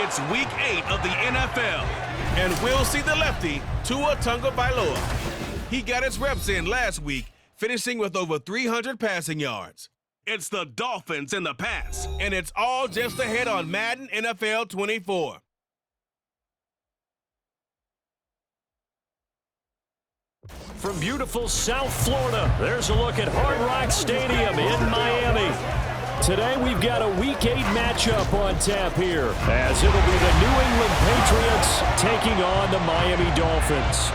It's Week 8 of the NFL, and we'll see the lefty, Tua Tagovailoa. He got his reps in last week, finishing with over 300 passing yards. It's the Dolphins in the pass, and it's all just ahead on Madden NFL 24. From beautiful South Florida, there's a look at Hard Rock Stadium in Miami. Today we've got a Week 8 matchup on tap here, as it'll be the New England Patriots taking on the Miami Dolphins.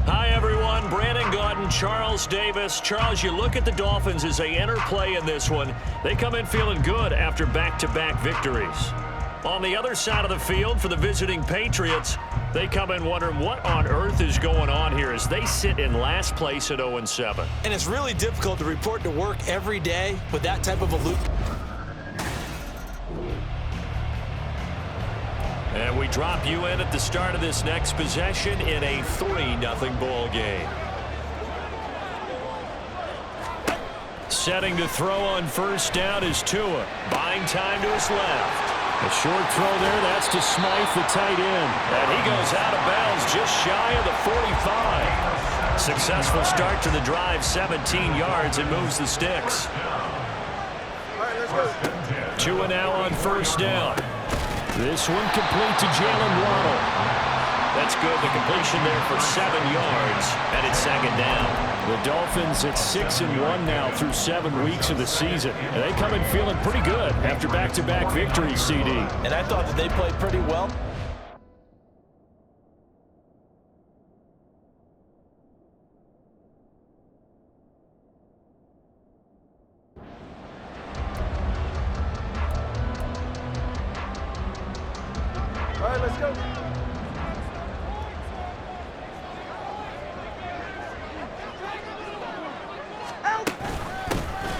Hi everyone, Brandon Gaudin, Charles Davis. Charles, you look at the Dolphins as they enter play in this one. They come in feeling good after back-to-back victories. On the other side of the field for the visiting Patriots, they come in wondering what on earth is going on here as they sit in last place at 0-7. And it's really difficult to report to work every day with that type of a loop. And we drop you in at the start of this next possession in a 3-0 ball game. Setting to throw on first down is Tua. Buying time to his left. A short throw there, that's to Smythe, the tight end. And he goes out of bounds just shy of the 45. Successful start to the drive, 17 yards, and moves the sticks. Tua now on first down. This one complete to Jalen Waddle. That's good, the completion there for 7 yards, and it's second down. The Dolphins at 6-1 now through 7 weeks of the season. And they come in feeling pretty good after back-to-back victories, CD. And I thought that they played pretty well. All right, let's go.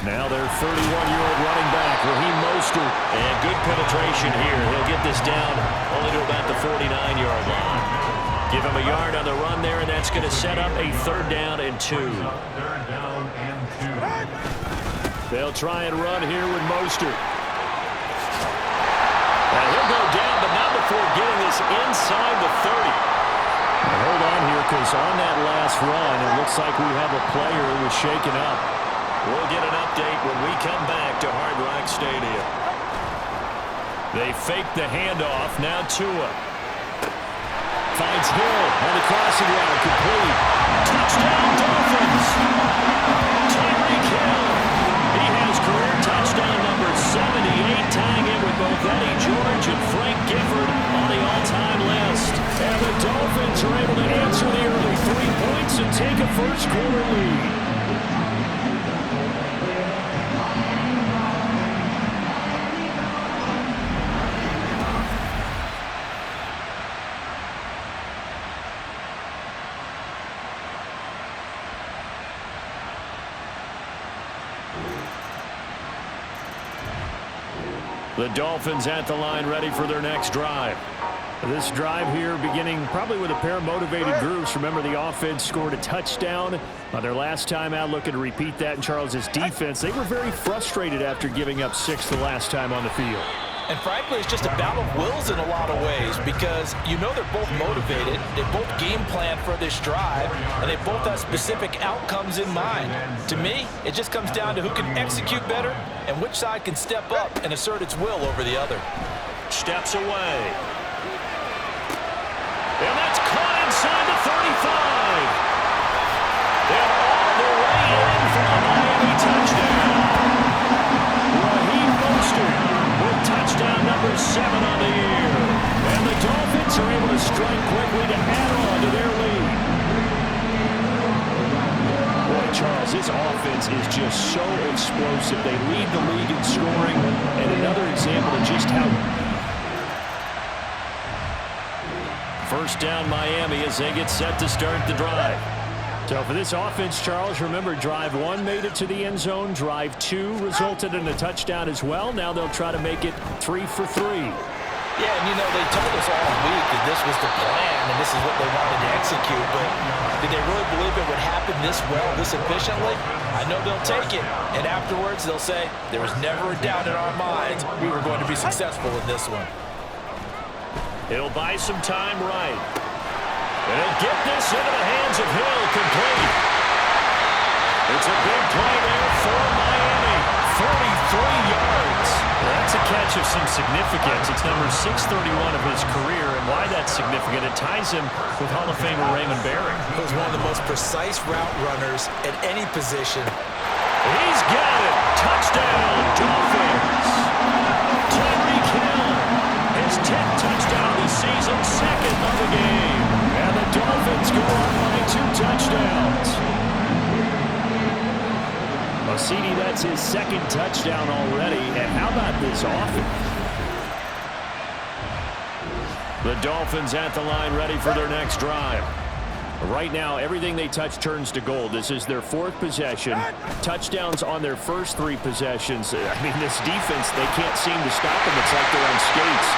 Now their 31-year-old running back, Raheem Mostert. And good penetration here. He'll get this down only to about the 49-yard line. Give him a yard on the run there, and that's going to set up a 3rd down and 2. They'll try and run here with Mostert. And he'll go down, but not before getting this inside the 30. Now hold on here, because on that last run, it looks like we have a player who was shaken up. We'll get an update when we come back to Hard Rock Stadium. They fake the handoff. Now Tua. Finds Hill on the crossing route. Complete. Touchdown Dolphins. Tyreek Hill. He has career touchdown number 78, tying in with both Eddie George and Frank Gifford on the all-time list. And the Dolphins are able to answer the early 3 points and take a first-quarter lead. The Dolphins at the line, ready for their next drive. This drive here beginning probably with a pair of motivated groups. Remember, the offense scored a touchdown on their last time out, looking to repeat that in Charles's defense. They were very frustrated after giving up 6 the last time on the field. And frankly, it's just a battle of wills in a lot of ways because you know they're both motivated, they both game plan for this drive, and they both have specific outcomes in mind. To me, it just comes down to who can execute better and which side can step up and assert its will over the other. Steps away. And that's caught inside the 35. And all the way in for a Miami touchdown. Raheem Mostert with touchdown number 7 on the year. And the Dolphins are able to strike quickly to add on to their lead. Boy, Charles, this offense is just so explosive. They lead the league in scoring. And another example of just how... First down Miami as they get set to start the drive. So for this offense, Charles, remember, drive 1 made it to the end zone. Drive 2 resulted in a touchdown as well. Now they'll try to make it 3 for 3. Yeah, and they told us all week that this was the plan and this is what they wanted to execute, but did they really believe it would happen this well, this efficiently? I know they'll take it, and afterwards they'll say, there was never a doubt in our minds we were going to be successful in this one. He'll buy some time right. And he'll get this into the hands of Hill, complete. It's a big play there for Miami. 43 yards. That's a catch of some significance. It's number 631 of his career, and why that's significant, it ties him with Hall of Famer Raymond Barry. He was one of the most precise route runners at any position. He's got it. Touchdown, Dolphins. Tyreek Hill, his 10th touchdown of the season, second of the game. And the Dolphins go on by 2 touchdowns. Well, CD, that's his second touchdown already. And how about this offense? The Dolphins at the line, ready for their next drive. Right now, everything they touch turns to gold. This is their 4th possession. Touchdowns on their first 3 possessions. I mean, this defense, they can't seem to stop them. It's like they're on skates.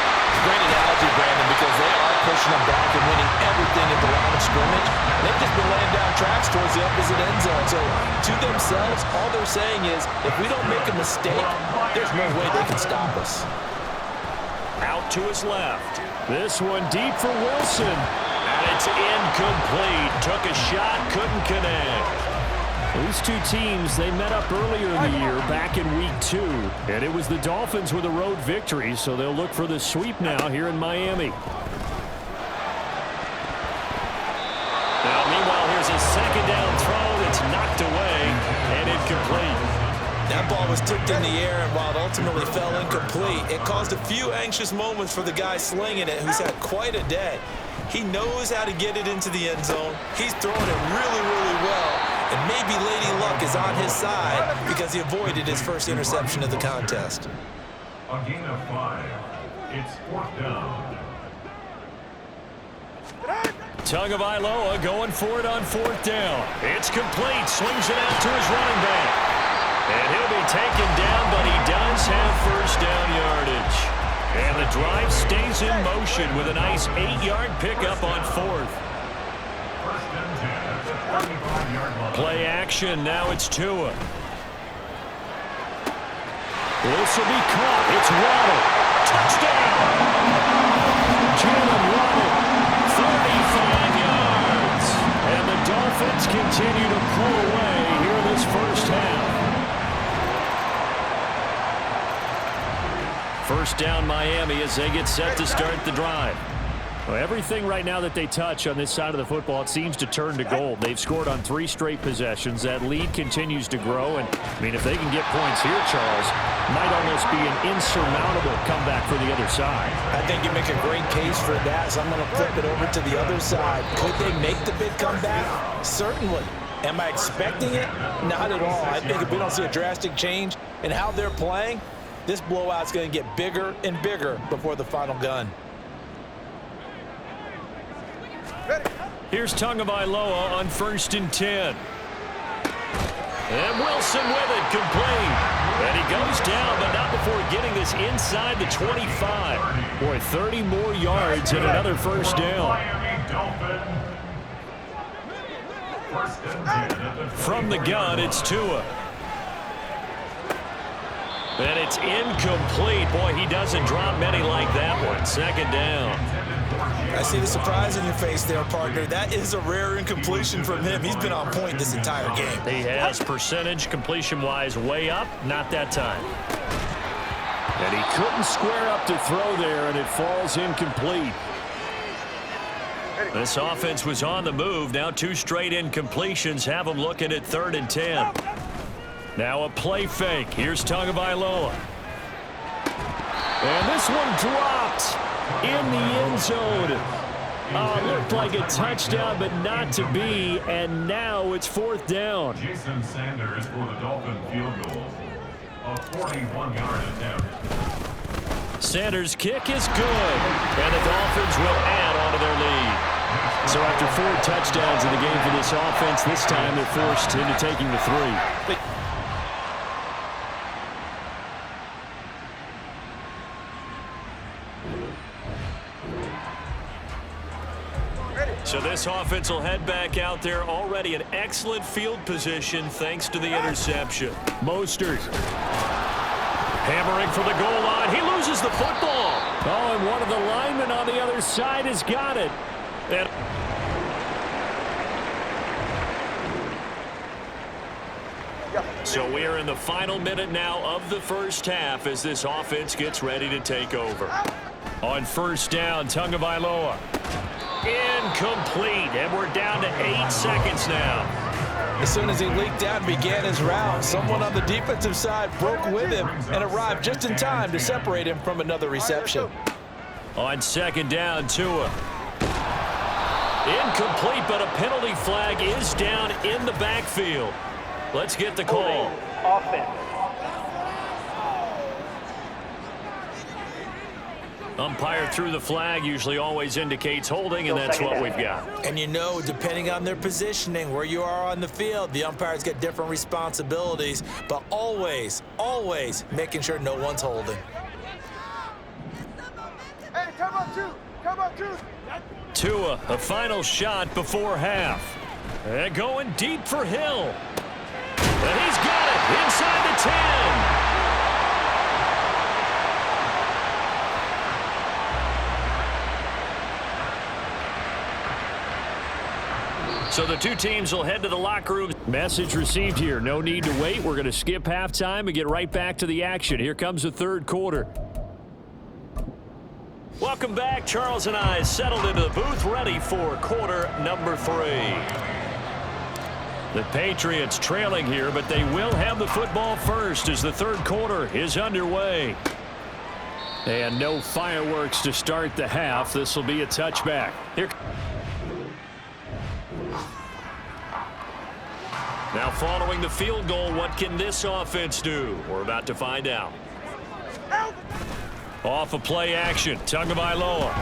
Great analogy, Brandon, because they are pushing them back and winning everything at the line of scrimmage. They've just been laying down tracks towards the opposite end zone. So, to themselves, all they're saying is, if we don't make a mistake, there's no way they can stop us. Out to his left. This one deep for Wilson. And it's incomplete. Took a shot, couldn't connect. These two teams, they met up earlier in the year, back in week 2. And it was the Dolphins with a road victory, so they'll look for the sweep now here in Miami. Now, meanwhile, here's a second down throw that's knocked away and incomplete. That ball was tipped in the air, and while it ultimately fell incomplete, it caused a few anxious moments for the guy slinging it, who's had quite a day. He knows how to get it into the end zone. He's throwing it really, really well. And maybe Lady Luck is on his side because he avoided his first interception of the contest. A gain of 5. It's 4th down. Tagovailoa going for it on 4th down. It's complete. Swings it out to his running back. And he'll be taken down, but he does have first down yardage. And the drive stays in motion with a nice 8-yard pickup on 4th. Play action. Now it's Tua. This will be caught. It's Waddle. Touchdown! Jalen Waddle. 35 yards. And the Dolphins continue to pull away here in this first half. First down Miami as they get set to start the drive. Well, everything right now that they touch on this side of the football, it seems to turn to gold. They've scored on 3 straight possessions. That lead continues to grow. And, I mean, if they can get points here, Charles, might almost be an insurmountable comeback for the other side. I think you make a great case for that, so I'm going to flip it over to the other side. Could they make the big comeback? Certainly. Am I expecting it? Not at all. I think if we don't see a drastic change in how they're playing, this blowout's going to get bigger and bigger before the final gun. Here's Tagovailoa on 1st and 10. And Wilson with it, complete. And he goes down, but not before getting this inside the 25. Boy, 30 more yards and another first down. From the gun, it's Tua. And it's incomplete. Boy, he doesn't drop many like that one. 2nd down. I see the surprise in your face there, partner. That is a rare incompletion from him. He's been on point this entire game. He has percentage completion-wise way up. Not that time. And he couldn't square up to throw there, and it falls incomplete. This offense was on the move. Now 2 straight incompletions have them looking at 3rd and 10. Now a play fake. Here's Tagovailoa. And this one dropped in the end zone. Looked like a touchdown, but not to be. And now it's 4th down. Jason Sanders for the Dolphin field goal. A 41-yard attempt. Sanders' kick is good. And the Dolphins will add on to their lead. So after 4 touchdowns in the game for this offense, this time they're forced into taking the 3. So this offense will head back out there, already in excellent field position thanks to the interception. Mostert hammering for the goal line. He loses the football. Oh, and one of the linemen on the other side has got it. And so we are in the final minute now of the first half as this offense gets ready to take over. On first down, Tagovailoa. Incomplete, and we're down to 8 seconds now. As soon as he leaked out and began his route, someone on the defensive side broke with him and arrived just in time to separate him from another reception. On second down, Tua. Incomplete, but a penalty flag is down in the backfield. Let's get the call. Offense. Umpire threw the flag, usually always indicates holding, and that's what we've got. And you know, depending on their positioning, where you are on the field, the umpires get different responsibilities, but always, always making sure no one's holding. Hey, come on, two. Come on, two. Tua, a final shot before half. And going deep for Hill. And he's got it inside the 10. So the two teams will head to the locker room. Message received here. No need to wait. We're going to skip halftime and get right back to the action. Here comes the third quarter. Welcome back. Charles and I settled into the booth, ready for quarter number 3. The Patriots trailing here, but they will have the football first as the third quarter is underway. And no fireworks to start the half. This will be a touchback. Here. Now following the field goal, what can this offense do? We're about to find out. Off of play action, Tagovailoa.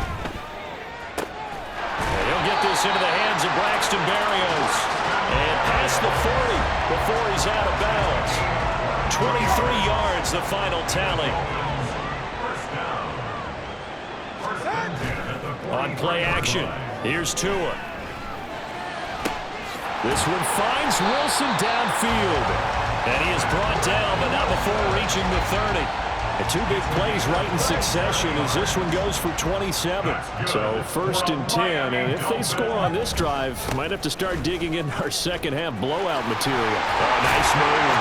And he'll get this into the hands of Braxton Berrios. And past the 40 before he's out of bounds. 23 yards, the final tally. On play action, here's Tua. This one finds Wilson downfield. And he is brought down, but not before reaching the 30. And 2 big plays right in succession as this one goes for 27. So first and 10, and if they score on this drive, might have to start digging in our second half blowout material. Oh, nice move.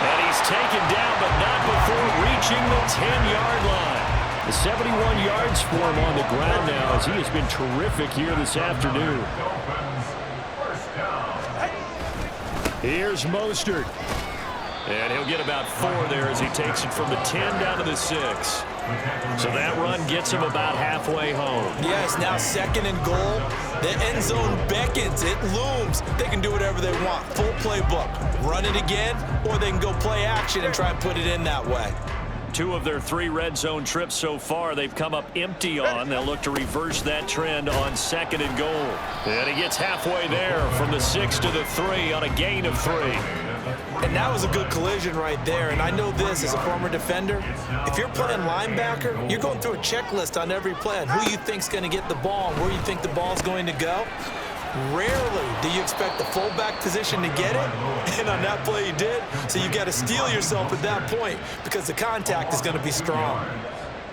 And he's taken down, but not before reaching the 10-yard line. The 71 yards for him on the ground now as he has been terrific here this afternoon. Here's Mostert. And he'll get about 4 there as he takes it from the 10 down to the 6. So that run gets him about halfway home. Yes, now second and goal. The end zone beckons. It looms. They can do whatever they want. Full playbook. Run it again, or they can go play action and try and put it in that way. 2 of their 3 red zone trips so far they've come up empty on. They'll look to reverse that trend on second and goal. And he gets halfway there from the 6 to the 3 on a gain of 3. And that was a good collision right there. And I know this as a former defender. If you're playing linebacker, you're going through a checklist on every play on who you think's going to get the ball and where you think the ball's going to go. Rarely do you expect the fullback position to get it, and on that play he did. So you got to steel yourself at that point because the contact is going to be strong.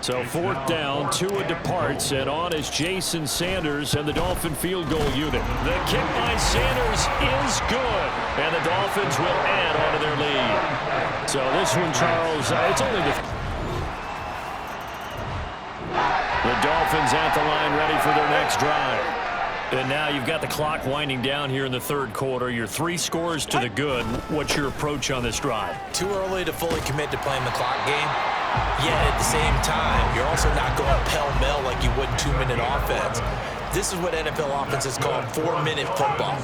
So fourth down, Tua departs, and on is Jason Sanders and the Dolphin field goal unit. The kick by Sanders is good, and the Dolphins will add on to their lead. So this one, Charles, it's only the Dolphins at the line ready for their next drive. And now you've got the clock winding down here in the third quarter. Your 3 scores to the good. What's your approach on this drive? Too early to fully commit to playing the clock game. Yet at the same time, you're also not going pell-mell like you would in 2-minute offense. This is what NFL offenses call 4-minute football.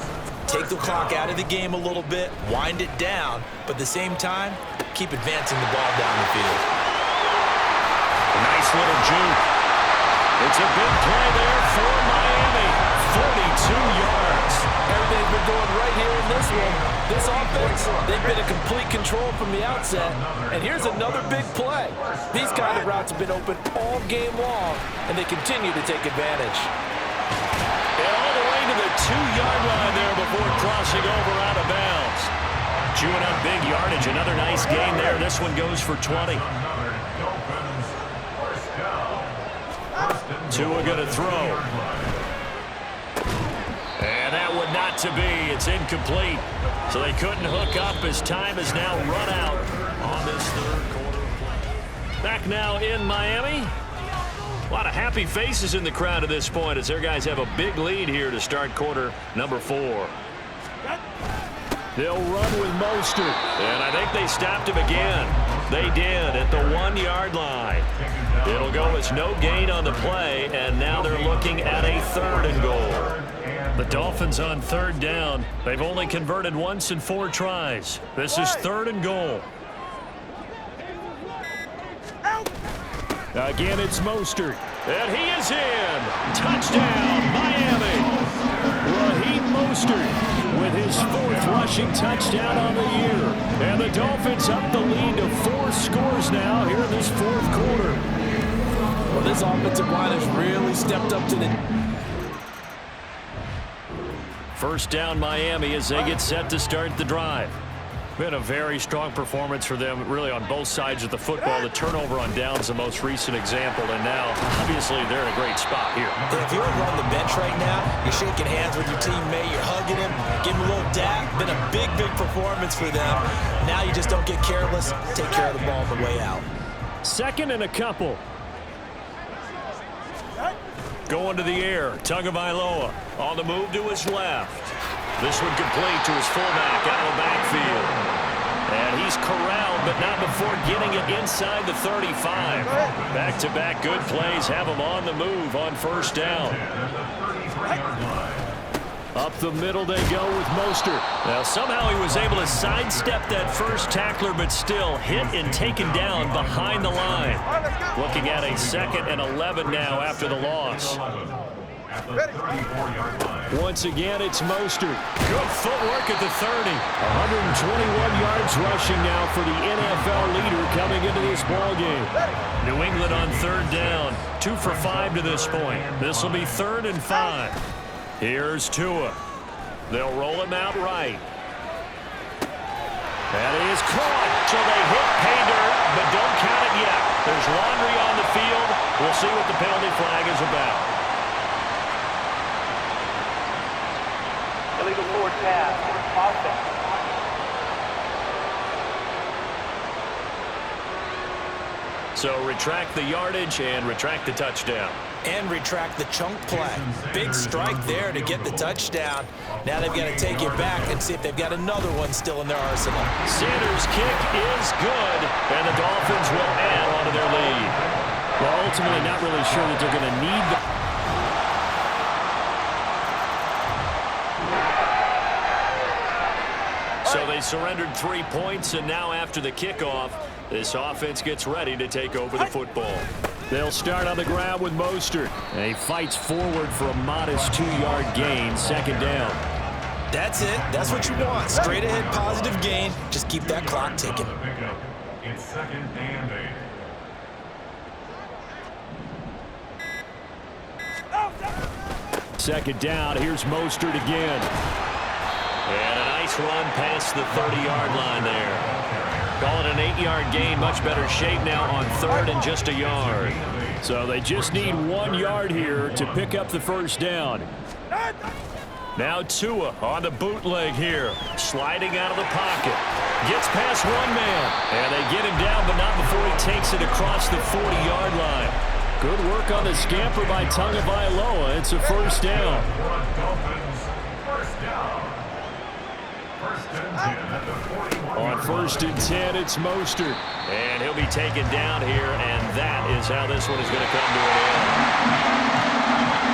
Take the clock out of the game a little bit, wind it down, but at the same time, keep advancing the ball down the field. A nice little juke. It's a big play there for Miami. 42 yards. Everything's been going right here in this one. This offense, they've been in complete control from the outset. And here's another big play. These kind of routes have been open all game long, and they continue to take advantage. And all the crossing over out of bounds. Chewing up big yardage. Another nice gain there. This one goes for 20. Tua going to throw. And that would not to be. It's incomplete. So they couldn't hook up as time has now run out on this third quarter play. Back now in Miami. A lot of happy faces in the crowd at this point as their guys have a big lead here to start quarter number 4. They'll run with Mostert. And I think they stopped him again. They did at the 1-yard line. It'll go as no gain on the play, and now they're looking at a 3rd and goal. The Dolphins on 3rd down. They've only converted once in 4 tries. This is 3rd and goal. Again, it's Mostert. And he is in. Touchdown, Miami. Raheem Mostert with his 4th rushing touchdown on the year. And the Dolphins up the lead to 4 scores now here in this 4th quarter. Well, this offensive line has really stepped up to the... First down, Miami, as they get set to start the drive. Been a very strong performance for them, really, on both sides of the football. The turnover on downs, the most recent example, and now, obviously, they're in a great spot here. If you're on the bench right now, you're shaking hands with your teammate, you're hugging him, giving him a little dap. Been a big, big performance for them. Now you just don't get careless. Take care of the ball on the way out. 2nd and a couple. Going to the air, Tagovailoa on the move to his left. This one complete to his fullback out of the backfield. And he's corralled, but not before getting it inside the 35. Back-to-back good plays have him on the move on 1st down. Up the middle they go with Mostert. Now, somehow he was able to sidestep that first tackler, but still hit and taken down behind the line. Looking at a 2nd and 11 now after the loss. Once again, it's Mostert. Good footwork at the 30. 121 yards rushing now for the NFL leader coming into this ballgame. New England on 3rd down. 2 for 5 to this point. This will be 3rd and 5. Here's Tua. They'll roll him out right. That is caught. So they hit pay dirt, but don't count it yet. There's laundry on the field. We'll see what the penalty flag is about. Illegal forward pass. Offense. So retract the yardage and retract the touchdown. And retract the chunk play. Big strike there to get the touchdown. Now they've got to take it back and see if they've got another one still in their arsenal. Sanders' kick is good, and the Dolphins will add on to their lead. Well, ultimately not really sure that they're going to need the... So they surrendered 3 points, and now after the kickoff, this offense gets ready to take over the football. They'll start on the ground with Mostert. And he fights forward for a modest 2-yard gain, 2nd down. That's it. That's what you want. Straight ahead, positive gain. Just keep that clock ticking. It's 2nd and 8. 2nd down. Here's Mostert again. And a nice run past the 30-yard line there. Call it an 8-yard gain. Much better shape now on 3rd and just a yard. So they just need 1 yard here to pick up the 1st down. Now Tua on the bootleg here. Sliding out of the pocket. Gets past 1 man. And they get him down, but not before he takes it across the 40-yard line. Good work on the scamper by Tagovailoa. It's a 1st down. On 1st and 10, it's Mostert. And he'll be taken down here, and that is how this one is going to come to an end.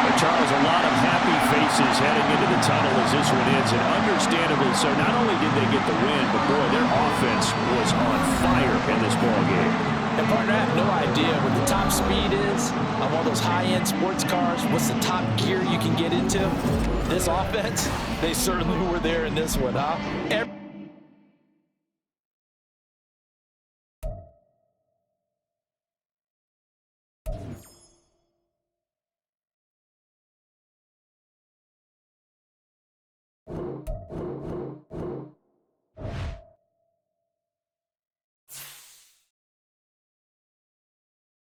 But Charles, a lot of happy faces heading into the tunnel as this one ends, and understandably so. Not only did they get the win, but boy, their offense was on fire in this ballgame. And partner, I have no idea what the top speed is on one of those high-end sports cars. What's the top gear you can get into? This offense, they certainly were there in this one, huh? Defense.